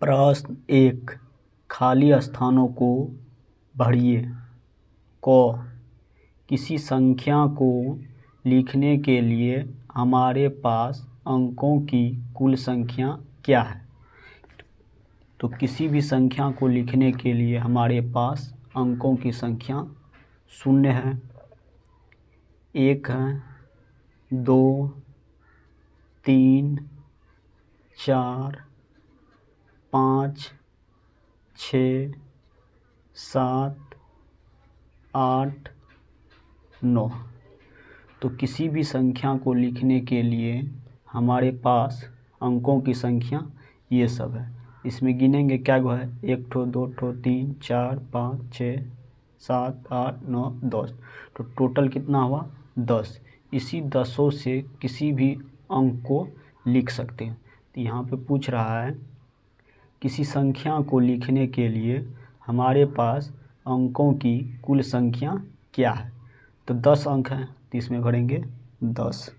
प्रश्न 1। खाली स्थानों को भरिए। क। किसी संख्या को लिखने के लिए हमारे पास अंकों की कुल संख्या क्या है? तो किसी भी संख्या को लिखने के लिए हमारे पास अंकों की संख्या 0 है, 1 है, 2, 3, 4, 5, 6, 7, 8, 9। तो किसी भी संख्या को लिखने के लिए हमारे पास अंकों की संख्या ये सब है। इसमें गिनेंगे क्या गो है? 1 ठो, 2 ठो, 3, 4, 5, 6, 7, 8, 9, 10। तो टोटल कितना हुआ? 10। इसी 10 से किसी भी अंक को लिख सकते हैं। तो यहाँ पे पूछ रहा है किसी संख्या को लिखने के लिए हमारे पास अंकों की कुल संख्या क्या है? तो 10 अंक हैं, तो इसमें भरेंगे 10।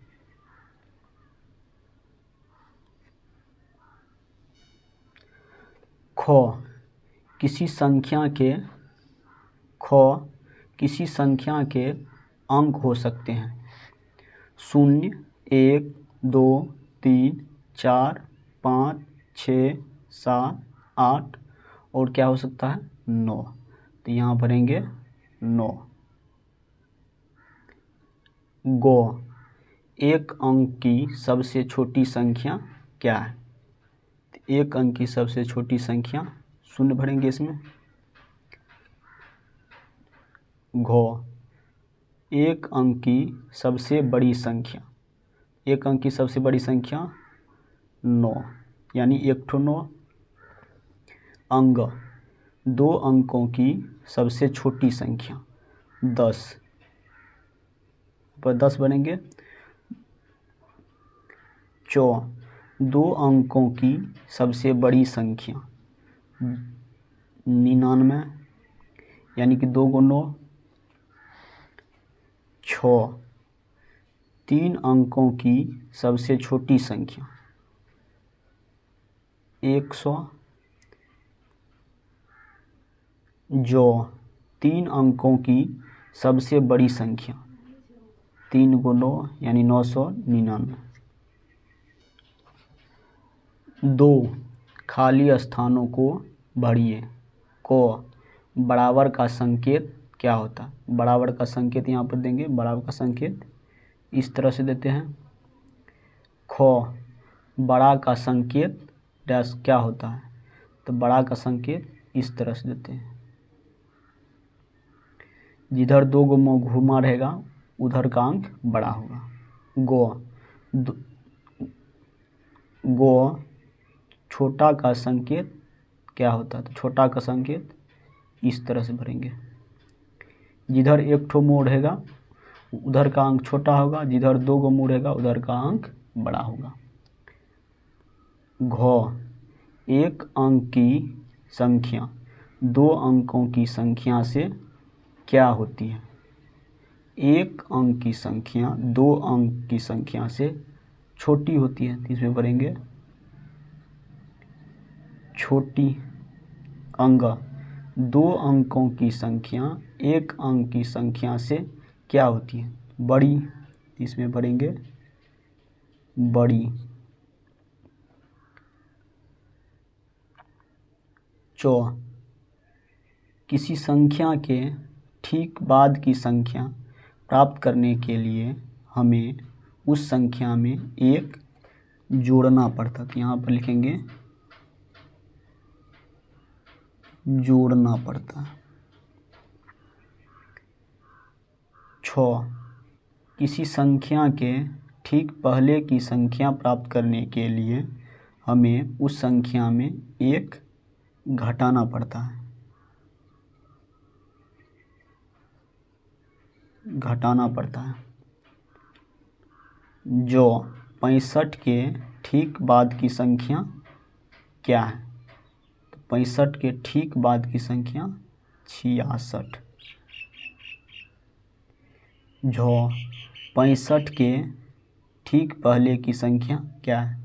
ख। किसी संख्या के अंक हो सकते हैं 0, 1, 2, 3, 4, 5, 6, 7, 8 और क्या हो सकता है? 9। तो यहाँ भरेंगे 9। गो। एक अंक की सबसे छोटी संख्या क्या है? एक अंक की सबसे छोटी संख्या 0 भरेंगे इसमें। घो। एक अंक की सबसे बड़ी संख्या, एक अंक की सबसे बड़ी संख्या 9, यानी 1 ठो 9। अंग। 2 अंकों की सबसे छोटी संख्या 10, पर 10 बनेंगे। चौ। 2 अंकों की सबसे बड़ी संख्या 99, यानी कि 2 × 9। 6। 3 अंकों की सबसे छोटी संख्या 100। जो 3 अंकों की सबसे बड़ी संख्या 3 × 9, यानी 999। 2 खाली स्थानों को भरिए। क। बराबर का संकेत क्या होता है? बराबर का संकेत यहाँ पर देंगे। बराबर का संकेत इस तरह से देते हैं। ख। बड़ा का संकेत डैश क्या होता है? तो बड़ा का संकेत इस तरह से देते हैं। जिधर 2 घुमा रहेगा उधर का अंक बड़ा होगा। गो। छोटा का संकेत क्या होता है? तो छोटा का संकेत इस तरह से भरेंगे। जिधर 1 ठो मोड़ रहेगा उधर का अंक छोटा होगा, जिधर 2 मोड़ रहेगा उधर का अंक बड़ा होगा। घ। एक अंक की संख्या 2 अंकों की संख्या से क्या होती है? एक अंक की संख्या 2 अंक की संख्या से छोटी होती है। इसमें भरेंगे छोटी। अंग। 2 अंकों की संख्या 1 अंक की संख्या से क्या होती है? बड़ी। इसमें भरेंगे बड़ी। चौ। किसी संख्या के ठीक बाद की संख्या प्राप्त करने के लिए हमें उस संख्या में 1 जोड़ना पड़ता है। तो यहाँ पर लिखेंगे जोड़ना पड़ता है। 6। किसी संख्या के ठीक पहले की संख्या प्राप्त करने के लिए हमें उस संख्या में 1 घटाना पड़ता है। घटाना पड़ता है। जो 65 के ठीक बाद की संख्या क्या है? तो 65 के ठीक बाद की संख्या 66। जो 65 के ठीक पहले की संख्या क्या है?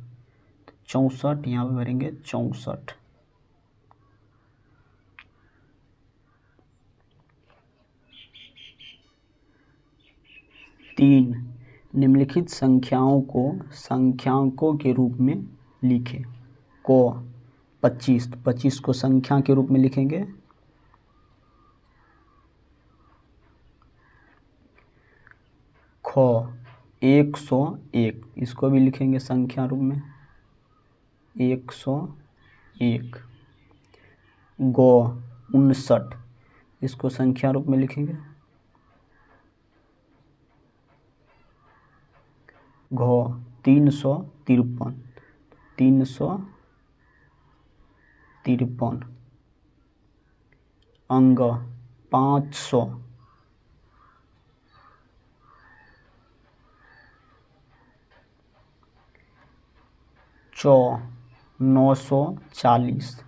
तो 64। यहाँ पे भरेंगे 64। 3 निम्नलिखित संख्याओं के रूप में लिखें। क 25, तो 25 को संख्या के रूप में लिखेंगे। ख 101, इसको भी लिखेंगे संख्या रूप में 101। ग 59, इसको संख्या रूप में लिखेंगे। घ 353, 353। अंग 500, च 940,